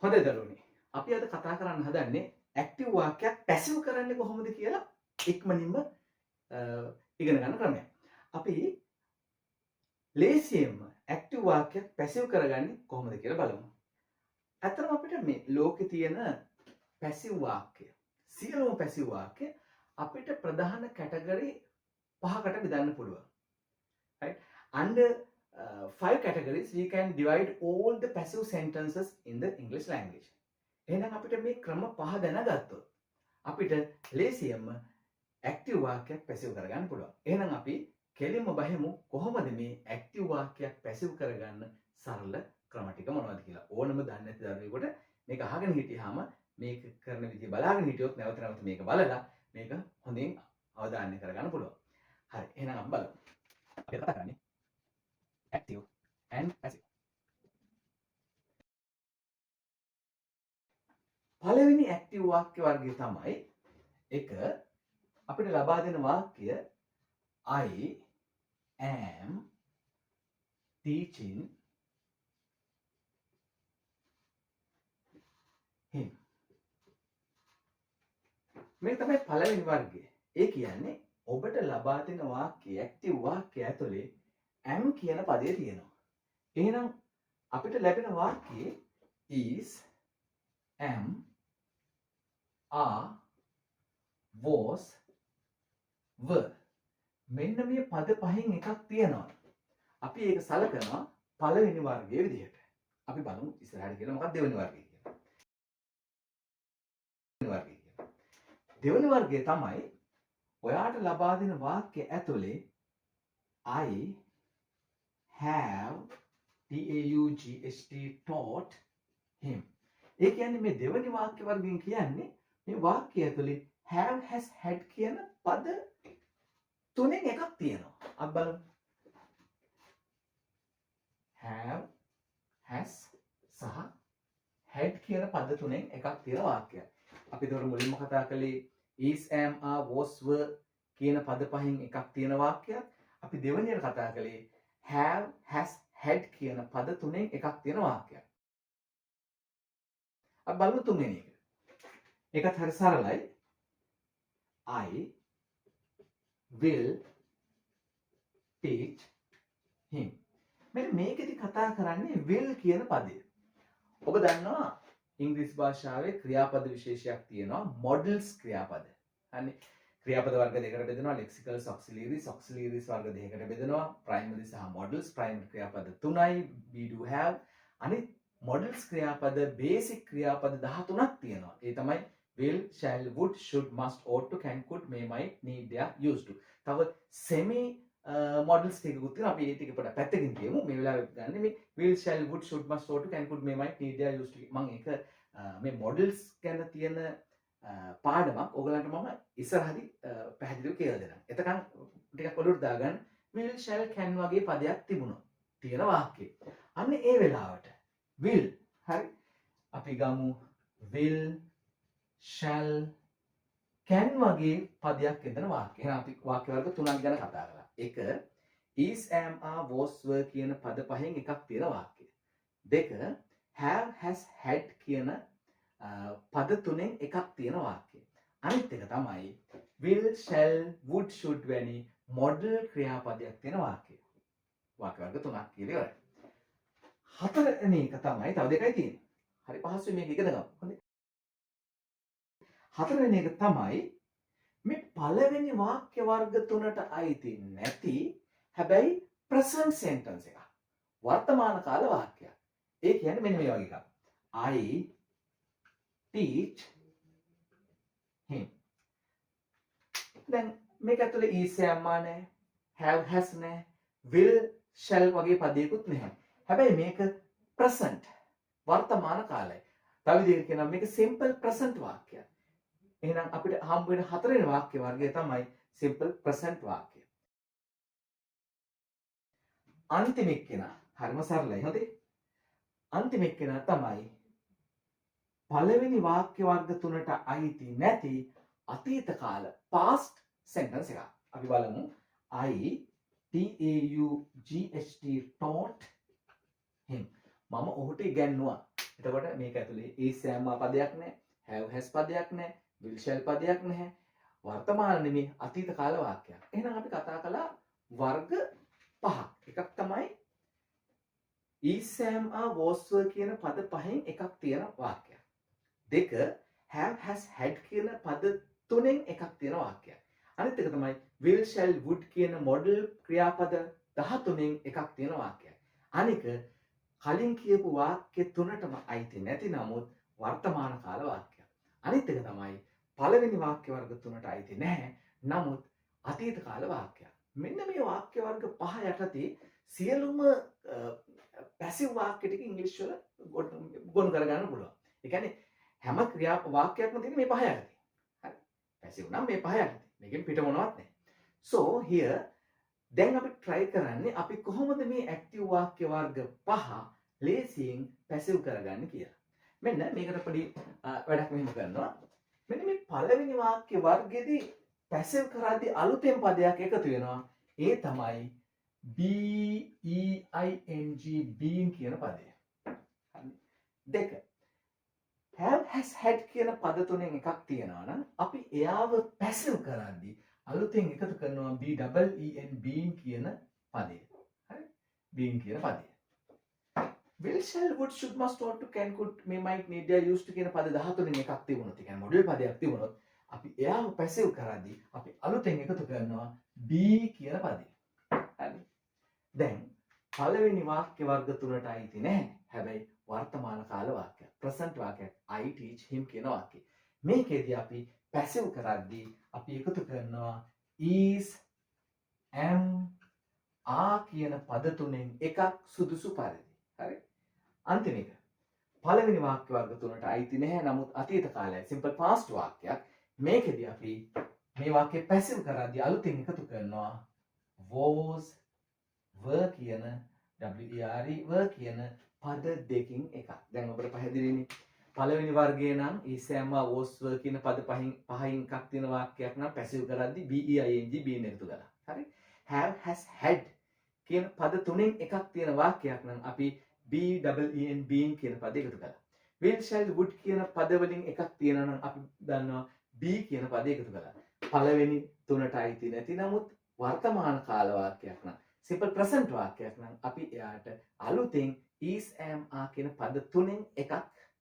හොඳයි දරුවනේ. අපි අද කතා කරන්න හදන්නේ ඇක්ටිව් වාක්‍යයක් පැසිව් කරන්නේ කොහොමද කියලා ඉක්මනින්ම ඉගෙන ගන්න ක්‍රමයක්. අපි ලේසියෙන්ම ඇක්ටිව් වාක්‍යයක් පැසිව් කරගන්නේ කොහොමද කියලා බලමු. ඇත්තටම අපිට මේ ලෝකේ තියෙන පැසිව් වාක්‍ය සියලුම පැසිව් වාක්‍ය අපිට ප්‍රධාන කැටගරි 5කට බෙදන්න පුළුවන්. Right? Under 5 categories we can divide all the passive sentences in the English language. එහෙනම් අපිට මේ ක්‍රම 5 දැනගත්තොත් අපිට ලේසියෙන්ම ඇක්ටිව් වාක්‍යයක් පැසිව් කරගන්න පුළුවන්. එහෙනම් අපි කෙලින්ම බහිමු කොහොමද මේ ඇක්ටිව් වාක්‍යයක් පැසිව් කරගන්න සරල ක්‍රම ටික මොනවද කියලා. ඕනම දන්නේ නැති දරුවෙකුට මේක අහගෙන හිටියාම මේක කරන විදිය බලාගෙන හිටියොත් නැවත නැවත මේක බලලා මේක හොඳින් අවධානය කරගන්න පුළුවන්. හරි. එහෙනම් අපි බලමු. අපි කතා කරන්නේ active and passive. පළවෙනි ඇක්ටිව් වාක්‍ය වර්ගය තමයි එක අපිට ලබා දෙන වාක්‍ය I am teaching him. මේ තමයි පළවෙනි වර්ගය. ඒ කියන්නේ ඔබට ලබා දෙන වාක්‍ය ඇක්ටිව් වාක්‍ය ඇතුලේ am කියන පදය තියෙනවා. එහෙනම් අපිට ලැබෙන වාක්‍යයේ is, am, are, was, were මෙන්න මේ පද පහෙන් එකක් තියෙනවා. අපි ඒක සලකනවා පළවෙනි වර්ගයේ විදිහට. අපි බලමු ඉස්සරහට කියලා මොකක්ද දෙවෙනි වර්ගය කියලා. දෙවෙනි වර්ගය තමයි ඔයාට ලබා දෙන වාක්‍ය ඇතුලේ I have taught him. ඒ කියන්නේ මේ දෙවෙනි වාක්‍ය වර්ගයෙන් කියන්නේ මේ වාක්‍ය ඇතුලේ have, has, had කියන පද තුනෙන් එකක් තියෙනවා. අපි බලමු. have, has සහ had කියන පද තුනෙන් එකක් තියෙන වාක්‍යයක්. අපි දොර මුලින්ම කතා කළේ is, am, are, was, were කියන පද පහෙන් එකක් තියෙන වාක්‍යයක්. අපි දෙවෙනියට කතා කළේ have, has, had කියන පද තුනෙන් එකක් තියෙන වාක්‍යයක්. අපි බලමු තුන්වෙනි එක. ඒකත් හරි සරලයි. I will teach him. මෙන්න මේකෙදි කතා කරන්නේ will කියන පදය. ඔබ දන්නවා ඉංග්‍රීසි භාෂාවේ ක්‍රියාපද විශේෂයක් තියෙනවා modals ක්‍රියාපද. හරි. ක්‍රියාපද වර්ග දෙකකට බෙදෙනවා lexicals, auxiliaries, auxiliaries වර්ග දෙකකට බෙදෙනවා primary සහ modals. primary ක්‍රියාපද 3යි be, do, have. අනිත් modals ක්‍රියාපද basic ක්‍රියාපද 13ක් තියෙනවා. ඒ තමයි will, shall, would, should, must, ought to, can, could, may, might, need, dare, used to. තව semi models ටිකකුත් තියෙනවා. අපි ඒ ටික පොඩ්ඩක් පැත්තකින් තියමු. මේ වෙලාවේ ගන්න මේ will, shall, would, should, must, ought to, can, could, may, might, need, dare, used to. මම ඒක මේ models ගැන තියෙන පාඩමක් ඔයගලන්ට මම ඉස්සරහදී පැහැදිලිව කියලා දෙන්නම්. එතකන් ටිකක් ඔලුවට දාගන්න will, shall, can වගේ පදයක් තිබුණා. තියෙන වාක්‍යෙ. අන්න ඒ වෙලාවට will හරි අපි ගමු will, shall, can වගේ පදයක් එදෙන වාක්‍ය. එහෙනම් අපි වාක්‍ය වර්ග තුනක් ගැන කතා කරා. එක is, am, are, was, were කියන පද පහෙන් එකක් තියෙන වාක්‍ය. දෙක have, has, had කියන පද තුනෙන් එකක් තියෙන වාක්‍ය. අනිත් එක තමයි will, shall, would, should වැනි modal ක්‍රියාපදයක් තියෙන වාක්‍ය. වාක්‍ය වර්ග තුනක් කියලා ඉවරයි. හතරවෙනි එක තමයි තව දෙකයි තියෙන්නේ. හරි පහසුයි මේක ඉගෙන ගන්න. හොඳයි. හතරවෙනි එක තමයි මේ පළවෙනි වාක්‍ය වර්ග තුනට අයිති නැති හැබැයි present sentence එක. වර්තමාන කාල වාක්‍යයක්. ඒ කියන්නේ මෙන්න මේ වගේ එකක්. I teach him. දැන් මේක ඇතුලේ is, am, are නැහැ. have, has නැහැ. will, shall වගේ පදයකුත් නැහැ. හැබැයි මේක present වර්තමාන කාලය. තව විදිහකට කියනවා මේක simple present වාක්‍යයක්. එහෙනම් අපිට හම්බ වෙන හතරවෙනි වාක්‍ය වර්ගය තමයි simple present වාක්‍ය. අන්තිම එක්කෙනා හරිම සරලයි. හොඳේ. අන්තිම එක්කෙනා තමයි පළවෙනි වාක්‍ය වර්ග තුනට අයිති නැති අතීත කාල past sentence එකක්. අපි බලමු I taught him. මම ඔහුට ඉගැන්නුවා. එතකොට මේක ඇතුලේ is am පදයක් නැහැ, have has පදයක් නැහැ, will shall පදයක් නැහැ. වර්තමාන නෙමෙයි අතීත කාල වාක්‍යයක්. එහෙනම් අපි කතා කළා වර්ග පහක්. එකක් තමයි is am was were කියන පද පහෙන් එකක් තියෙන වාක්‍යයක්. දෙක have has had කියන පද තුනෙන් එකක් තියෙන වාක්‍යයක්. අනිත් එක තමයි will shall would කියන මොඩල් ක්‍රියාපද 13න් එකක් තියෙන වාක්‍යයක්. අනික කලින් කියපු වාක්‍ය තුනටම අයිති නැති නමුත් වර්තමාන කාල වාක්‍යයක්. අනිත් එක තමයි පළවෙනි වාක්‍ය වර්ග තුනට අයිති නැහැ නමුත් අතීත කාල වාක්‍යයක්. මෙන්න මේ වාක්‍ය වර්ග පහ යටතේ සියලුම පැසිව් වාක්‍ය ටික ඉංග්‍රීසි වල ගොනු කරගන්න පුළුවන්. ඒ කියන්නේ හැම ක්‍රියා වාක්‍යයක්ම තියෙන මේ පහ යටතේ. හරි. පැසිව් නම් මේ පහ යටතේ. මේකෙන් පිට මොනවත් නැහැ. So here දැන් අපි try කරන්නේ අපි කොහොමද මේ ඇක්ටිව් වාක්‍ය වර්ග පහ ලේසියෙන් පැසිව් කරගන්නේ කියලා. මෙන්න මේකට පොඩි වැඩක් මෙහෙම කරනවා. මෙන්න මේ පළවෙනි වාක්‍ය වර්ගයේදී පැසිව් කරද්දී අලුතෙන් පදයක් එකතු වෙනවා. ඒ තමයි being being කියන පදය. හරි. දෙක have has had කියන පද තුනෙන් එකක් තියෙනවා නම් අපි එයාව පැසිව් කරද්දී අලුතෙන් එකතු කරනවා being කියන පදය. හරි. being කියන පදය. will shall would should must ought to can could may might need dare used to කියන පද 13න් එකක් තිබුණොත් ඒ කියන්නේ මොඩල් පදයක් තිබුණොත් අපි එයාව පැසිව් කරද්දී අපි අලුතෙන් එකතු කරනවා be කියන පදය. හරි. දැන් පළවෙනි වාක්‍ය වර්ග තුනට අයිති නැහැ. හැබැයි වර්තමාන කාල වාක්‍යයක්. present වාක්‍යයක් I teach him කියන වාක්‍යය. මේකෙදී අපි පැසිව් කරද්දී අපි එකතු කරනවා is am are කියන පද තුනෙන් එකක් සුදුසු පරිදි. හරි. අන්තිම එක. පළවෙනි වාක්‍ය වර්ග තුනට අයිති නැහැ නමුත් අතීත කාලයයි simple past වාක්‍යයක්. මේකෙදී අපි මේ වාක්‍ය පැසිව් කරද්දී අලුතෙන් එකතු කරනවා was were කියන were කියන පද දෙකින් එකක්. දැන් ඔබට පැහැදිලිනේ. පළවෙනි වර්ගයේ නම් is am was were කියන පද පහින් එකක් තියෙන වාක්‍යයක් නම් පැසිව් කරද්දී being එකතු කරලා. හරි. have has had කියන පද තුනෙන් එකක් තියෙන වාක්‍යයක් නම් අපි being කියන පද එකතු කරලා. will shall would කියන පද වලින් එකක් තියෙනවා නම් අපි දන්නවා be කියන පද එකතු කරලා. පළවෙනි තුනට අයිති නැති නමුත් වර්තමාන කාල වාක්‍යයක් නම් simple present වාක්‍යයක් නම් අපි එයාට අලුතෙන් is am are කියන පද තුනෙන් එකක්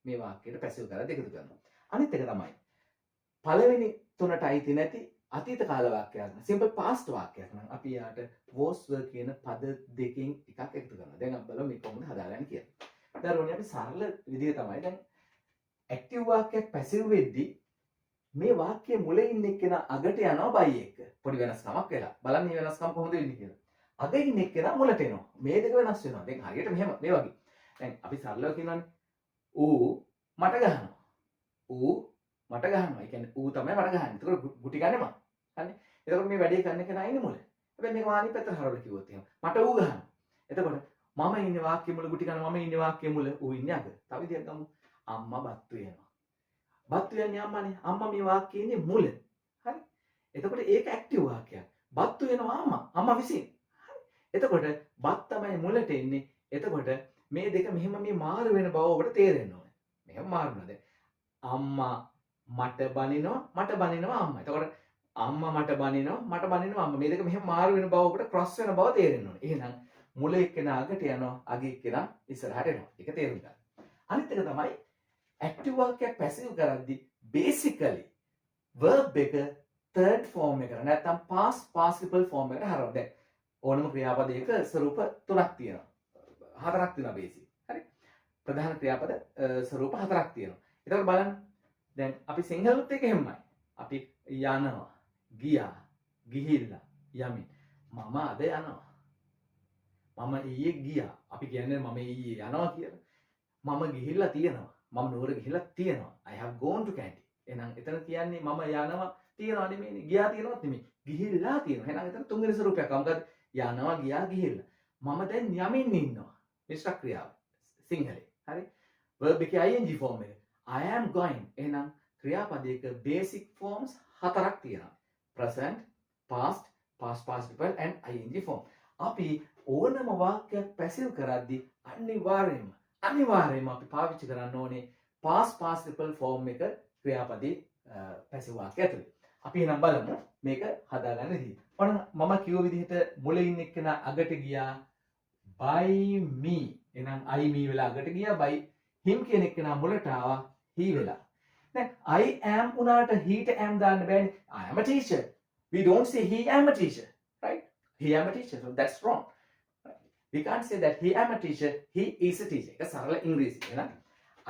මේ වාක්‍යයට පැසිව් කරලා එකතු කරනවා. අනිත් එක තමයි පළවෙනි තුනට අයිති නැති අතීත කාල වාක්‍යයක් නම් simple past වාක්‍යයක් නම් අපි එයාට was were කියන පද දෙකෙන් එකක් එකතු කරනවා. දැන් අපි බලමු මේක කොහොමද හදාගන්නේ කියලා. දරුවනේ අපි සරල විදිය තමයි දැන් ඇක්ටිව් වාක්‍යයක් පැසිව් වෙද්දී මේ වාක්‍යයේ මුල ඉන්න එක්කෙනා අගට යනවා by එක. පොඩි වෙනස්කමක් වෙලා. බලන්න මේ වෙනස්කම කොහොමද වෙන්නේ කියලා. අග ඉන්න එක්කෙනා මුලට එනවා. මේ දෙක වෙනස් වෙනවා. දැන් හරියට මෙහෙම මේ වගේ. දැන් අපි සරලව කියනවානේ. ඌ මට ගහනවා. ඌ මට ගහනවා. ඒ කියන්නේ ඌ තමයි මට ගහන්නේ. ඒතකොට ගුටි ගන්නෙ මම. හරි. එතකොට මේ වැඩේ කරන කෙනා ඉන්නේ මුල. හැබැයි මේක මානි පැත්තට හරවලා කිව්වොත් එහෙම. මට ඌ ගහනවා. එතකොට මම ඉන්නේ වාක්‍ය මුල ගුටි ගන්න මම ඉන්නේ වාක්‍ය මුල ඌ ඉන්නේ අග. තව විදියක් ගමු. අම්මා බත්තු වෙනවා. බත්තු යන්නේ අම්මානේ. අම්මා මේ වාක්‍යයේ ඉන්නේ මුල. හරි. එතකොට ඒක ඇක්ටිව් වාක්‍යයක්. බත්තු වෙනවා අම්මා. අම්මා විසින්. හරි. එතකොට බත් තමයි මුලට එන්නේ. එතකොට මේ දෙක මෙහෙම මේ මාරු වෙන බව ඔබට තේරෙන්න ඕනේ. මෙහෙම මාරුනද? අම්මා මට බනිනවා අම්මා. එතකොට අම්මා මට බනිනවා අම්මා. මේ දෙක මෙහෙම මාරු වෙන බව ඔබට ක්‍රොස් වෙන බව තේරෙන්න ඕනේ. එහෙනම් මුල එක්කෙනා අගට යනවා, අග එක්කෙනා ඉස්සරහට එනවා. ඒක තේරුම් ගන්න. අනිත් එක තමයි ඇක්ටිව් වාක්‍යයක් පැසිව් කරද්දී basically verb එක third form එකට නැත්නම් past participle form එකට හරවනවා. දැන් ඕනම ක්‍රියාපදයක ස්වරූප තුනක් තියෙනවා. හතරක් තියෙනවා බේසික්. හරි. ප්‍රධාන ක්‍රියාපද ස්වරූප හතරක් තියෙනවා. ඒතකොට බලන්න. දැන් අපි සිංහලුත් එක එහෙමයි. අපි යනවා, ගියා, ගිහිල්ලා, යමින්. මම අද යනවා. මම ඊයේ ගියා. අපි කියන්නේ මම ඊයේ යනවා කියලා. මම ගිහිල්ලා තියෙනවා. මම නුවර ගිහිල්ලා තියෙනවා. I have gone to Kandy. එහෙනම් එතන කියන්නේ මම යනවා තියනවා නෙමෙයිනේ. ගියා තියනවත් නෙමෙයි. ගිහිල්ලා තියෙනවා. එහෙනම් එතන තුන්වෙනි ස්වරූපයක්. මොකද යනවා, ගියා, ගිහිල්ලා. මම දැන් යමින් ඉන්නවා. මිශ්‍ර ක්‍රියාව. සිංහලේ. හරි. verb එකේ ing form එක. I am going. එහෙනම් ක්‍රියාපදයක basic forms හතරක් තියෙනවා. present, past, past participle and ing form. අපි ඕනම වාක්‍යයක් පැසිව් කරද්දී අනිවාර්යයෙන්ම අනිවාර්යයෙන්ම අපි පාවිච්චි කරන්න ඕනේ past participle form එක ක්‍රියාපදේ පැසිව් වාක්‍ය ඇතුලේ. අපි එහෙනම් බලමු මේක හදාගන්න විදිහ. ඔන්න මම කිව්ව විදිහට මුල ඉන්න එක්කෙනා අගට ගියා by me. එහෙනම් I me වෙලා අගට ගියා by him කියන එක්කෙනා මුලට ආවා he වෙලා. දැන් I am උනාට he ට am දාන්න බෑනේ. I am a teacher. We don't say he am a teacher, right? He am a teacher. So that's wrong. We can't say that he am a teacher. He is a teacher. ඒක සරල ඉංග්‍රීසි. එහෙනම්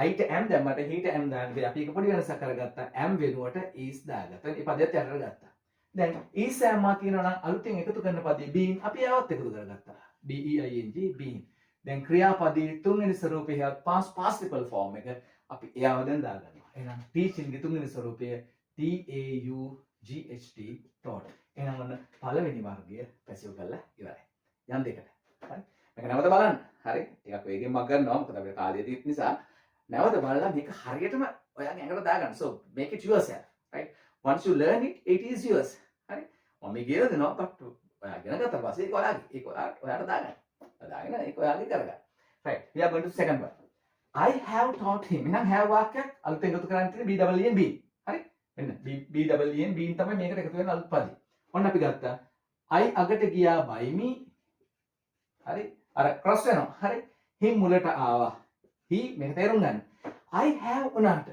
I ට am දැම්මට he ට am දාන්න බෑ. අපි ඒක පොඩි වෙනසක් කරගත්තා. am වෙනුවට is දාගත්තා. ඒ පදයට යටට ගත්තා. දැන් is am මා කියනවා නම් අලුතෙන් එකතු කරන පදේ been අපි ආවත් එකතු කරගත්තා. B E I N G been. දැන් ක්‍රියාපදයේ තුන්වෙනි ස්වරූපයේ හැවත් past participle form එක අපි එයාව දැන් දාගන්නවා. එහෙනම් teaching ගේ තුන්වෙනි ස්වරූපය T A U G H T taught. එහෙනම් ඔන්න පළවෙනි වර්ගය පැසිව් කරලා ඉවරයි. යම් දෙකට. හරි. මේක නැවත බලන්න. හරි. ටිකක් වේගෙන් මම කරනවා. මොකද අපේ කාලය තියෙන නිසා නැවත බලලා මේක හරියටම ඔයාගේ ඇඟට දාගන්න. So make it yourself, right? Once you learn it, it is yours. හරි. මම මේ කියලා දෙනවා but ඔයා ඉගෙන ගත්තා පස්සේ ඒක ඔයාගේ. ඒක ඔයාට දාගන්න. දාගෙන ඒක ඔයාගේ කරගන්න. Right. We are going to second one. I have taught him. එහෙනම් have වාක්‍යයක් අලුතෙන් එකතු කරන්න තියෙන B double E N B. හරි. මෙන්න B double E N B තමයි මේකට එකතු වෙන අලුත් පදේ. ඔන්න අපි ගත්තා. I අගට ගියා by me. හරි. අර cross වෙනවා. හරි. him මුලට ආවා. he මේක තේරුම් ගන්න. I have උනාට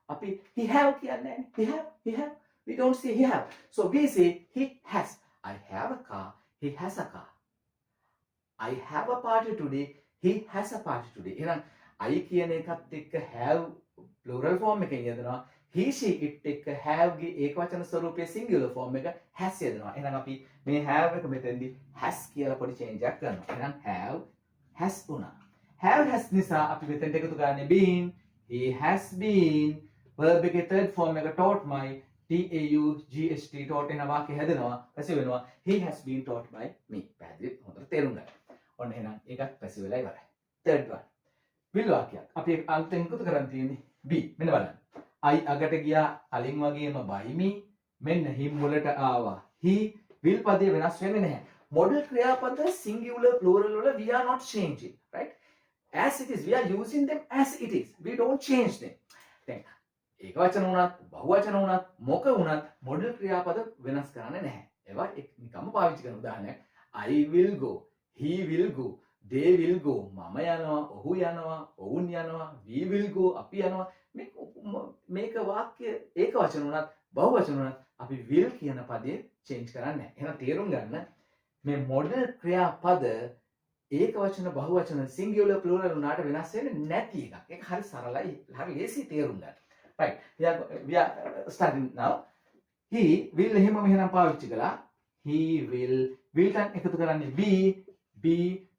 අපි he have කියන්නේ නැහැ. he have we don't say he have. So we say he has. I have a car. He has a car. I have a party today. He has a party today. එහෙනම් I කියන එකත් එක්ක have plural form එකෙන් යදනවා. He she it එක්ක have ගේ ඒකවචන ස්වරූපයේ singular form එක has යදනවා. එහෙනම් අපි මේ have එක මෙතෙන්දී has කියලා පොඩි change එකක් කරනවා. එහෙනම් have has උනා. Have has නිසා අපි මෙතෙන්ට එකතු කරන්නේ been. He has been. verb එකේ third form එක taught my T A U G H T taught එන වාක්‍ය හැදෙනවා. පැසිව් වෙනවා. He has been taught by me. පැහැදිලි හොඳට තේරුම් ගන්න. ඔන්න එහෙනම් ඒකත් පැසිව් වෙලා ඉවරයි. third one. will වාක්‍යයක්. අපි අලුතෙන් එකතු කරන් තියෙන්නේ be. මෙන්න බලන්න. I අගට ගියා කලින් වගේම by me. මෙන්න him වලට ආවා. he will පදේ වෙනස් වෙන්නේ නැහැ. model ක්‍රියාපද singular plural වල we are not changing, right? As it is, we are using them as it is. We don't change them. දැන් ඒක වචන වුණත් බහු වචන වුණත් මොක වුණත් මොඩල් ක්‍රියාපද වෙනස් කරන්නේ නැහැ. ඒවා නිකම්ම පාවිච්චි කරන උදාහරණයක් I will go, he will go, they will go. මම යනවා, ඔහු යනවා, ඔවුන් යනවා, we will go, අපි යනවා. මේක වාක්‍ය ඒක වචන වුණත් බහු වචන වුණත් අපි will කියන පදේ change කරන්නේ නැහැ. එහෙනම් තේරුම් ගන්න මේ මොඩල් ක්‍රියාපද ඒක වචන බහු වචන singular plural වුණාට වෙනස් වෙන්නේ නැති එකක්. ඒක හරි සරලයි, හරි ලේසි තේරුම් ගන්න. Right. We are starting now. He will එහෙම මෙහෙනම් පාවිච්චි කළා. He will තන් එකතු කරන්නේ be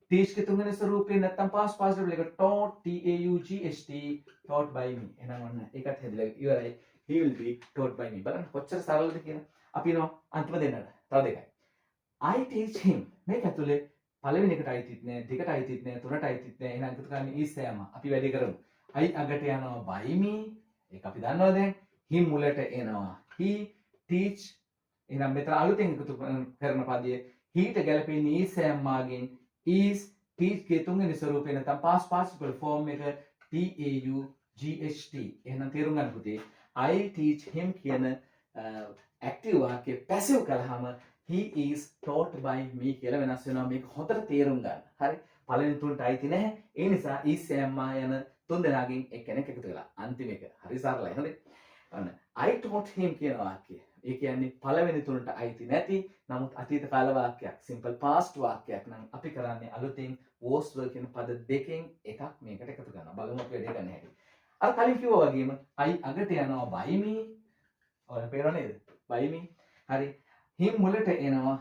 teach ගේ තුන්වෙනි ස්වරූපේ නැත්තම් past participle එක taught T A U G H T taught by me. එහෙනම් ඔන්න ඒකත් හැදිලා ඉවරයි. He will be taught by me. බලන්න කොච්චර සරලද කියලා. අපි යනවා අන්තිම දෙන්නට. තව දෙකයි. I teach him. මේක ඇතුලේ පළවෙනි එකට අයිතිත් නෑ, දෙකට අයිතිත් නෑ, තුනට අයිතිත් නෑ. එහෙනම් එකතු කරන්නේ is යම. අපි වැඩි කරමු. I අගට යනවා by me. ඒක අපි දන්නවා දැන්. him මුලට එනවා. he teach. එහෙනම් මෙතන අලුතෙන් එකතු කරන පදයේ he ට ගැලපෙන්නේ is යම මාගෙන් is teach ගේ තුන්වෙනි ස්වරූපේ නැත්නම් past participle form එක T A U G H T. එහෙනම් තේරුම් ගන්න පුතේ. I teach him කියන active වාක්‍ය passive කළාම he is taught by me කියලා වෙනස් වෙනවා. මේක හොඳට තේරුම් ගන්න. හරි. පළවෙනි තුනට අයිති නැහැ. ඒ නිසා is am යන තුන් දෙනාගෙන් එක්කෙනෙක් එකතු වෙලා. අන්තිම එක. හරි සරලයි. හරි. ඔන්න I taught him කියන වාක්‍යය. ඒ කියන්නේ පළවෙනි තුනට අයිති නැති නමුත් අතීත කාල වාක්‍යයක්. simple past වාක්‍යයක් නම් අපි කරන්නේ අලුතෙන් was were කියන පද දෙකෙන් එකක් මේකට එකතු කරනවා. බලමු අපි වැඩේ ගන්න හැටි. අර කලින් කිව්වා වගේම I අගට යනවා by me. ඔය පේනව නේද? by me. හරි. him මුලට එනවා.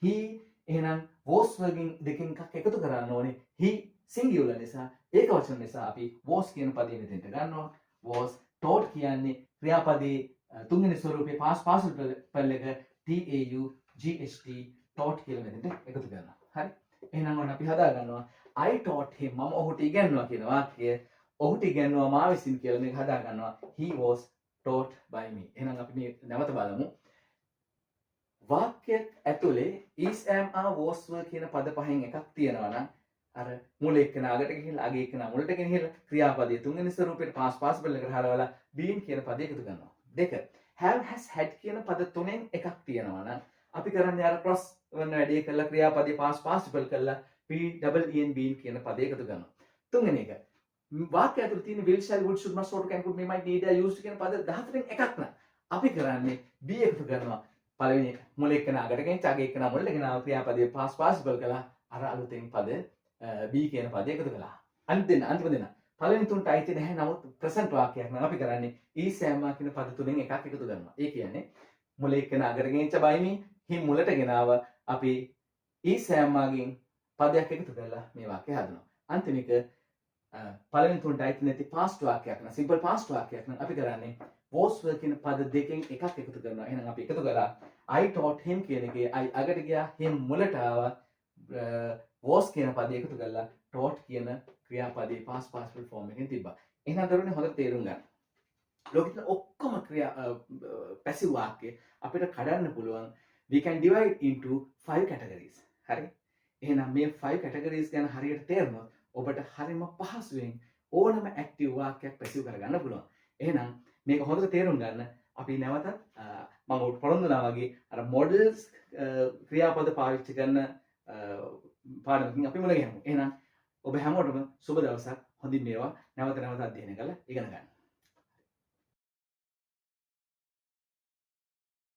he එහෙනම් was වර්ගින් දෙකෙන් එකක් එකතු කරන්න ඕනේ. he singular නිසා ඒක වචන නිසා අපි was කියන පදේ මෙතෙන්ට ගන්නවා. was taught කියන්නේ ක්‍රියාපදයේ තුන්වෙනි ස්වරූපයේ past participle එක T A U G H T taught කියලා මෙතෙන්ට එකතු කරනවා. හරි. එහෙනම් ඔන්න අපි හදා ගන්නවා I taught him. මම ඔහුට ඉගෙනුවා කියන වාක්‍යය ඔහුට ඉගෙනුවා මා විසින් කියලා මේක හදා ගන්නවා. he was taught by me. එහෙනම් අපි මේ නැවත බලමු. වාක්‍යයක් ඇතුලේ is am are was were කියන පද පහෙන් එකක් තියෙනවා නම් අර මුල එක්කන අගට ගිහිල්ලා අග එක්කන මුලට ගෙනහිල්ලා ක්‍රියාපදයේ තුන්වෙනි ස්වරූපයට past participle එකට හරවලා been කියන පදය එකතු කරනවා. දෙක have has had කියන පද තුනෙන් එකක් තියෙනවා නම් අපි කරන්නේ අර cross වන වැඩේ කරලා ක්‍රියාපදයේ past participle කරලා been කියන පදය එකතු කරනවා. තුන්වෙනි එක වාක්‍ය ඇතුළේ තියෙන will shall would should must ought can could may might need used කියන පද 14න් එකක් නම් අපි කරන්නේ be එකතු කරනවා. පළවෙනි මුල එක්කන අගට ගෙනිච්ච අග එක්කන මුලට ගෙනාව ක්‍රියාපදයේ past participle කළා අර අලුතෙන් පද B කියන පදය එකතු කළා. අන්තිම දෙන්න පළවෙනි තුනට අයිති නැහැ. නමුත් ප්‍රසන්ට් වාක්‍යයක් නම් අපි කරන්නේ ඊ සෑම්මා කියන පද තුනෙන් එකක් එකතු කරනවා. ඒ කියන්නේ මුල එක්කන අගට ගෙනිච්ච බයිමි හිම් මුලට ගෙනාව අපි ඊ සෑම්මාගෙන් පදයක් එකතු කරලා මේ වාක්‍යය හදනවා. අන්තිම එක පළවෙනි තුනට අයිති නැති පාස්ට් වාක්‍යයක් නම් සිම්පල් පාස්ට් වාක්‍යයක් නම් අපි කරන්නේ was were කියන පද දෙකෙන් එකක් එකතු කරනවා. එහෙනම් අපි එකතු කළා I taught him කියන එකේ I අගට ගියා him මුලට ආවා was කියන පදය එකතු කරලා taught කියන ක්‍රියාපදයේ past participle form එකෙන් තිබ්බා. එහෙනම් දරුවනේ හොඳට තේරුම් ගන්න. ලෝකෙ තියෙන ඔක්කොම passive වාක්‍ය අපිට කඩන්න පුළුවන්. We can divide into 5 categories. හරි? එහෙනම් මේ 5 categories ගැන හරියට තේරුනොත් ඔබට හරිම පහසුවෙන් ඕනම active වාක්‍යයක් passive කරගන්න පුළුවන්. එහෙනම් මේක හොඳට තේරුම් ගන්න. අපි නැවතත් මම උඩ පොරොන්දුනා වගේ අර models ක්‍රියාපද පාවිච්චි කරන පාඩමකින් අපි මුල ගැහමු. එහෙනම් ඔබ හැමෝටම සුබ දවසක්. හොඳින් මේවා නැවත නැවත අධ්‍යයනය කරලා ඉගෙන ගන්න.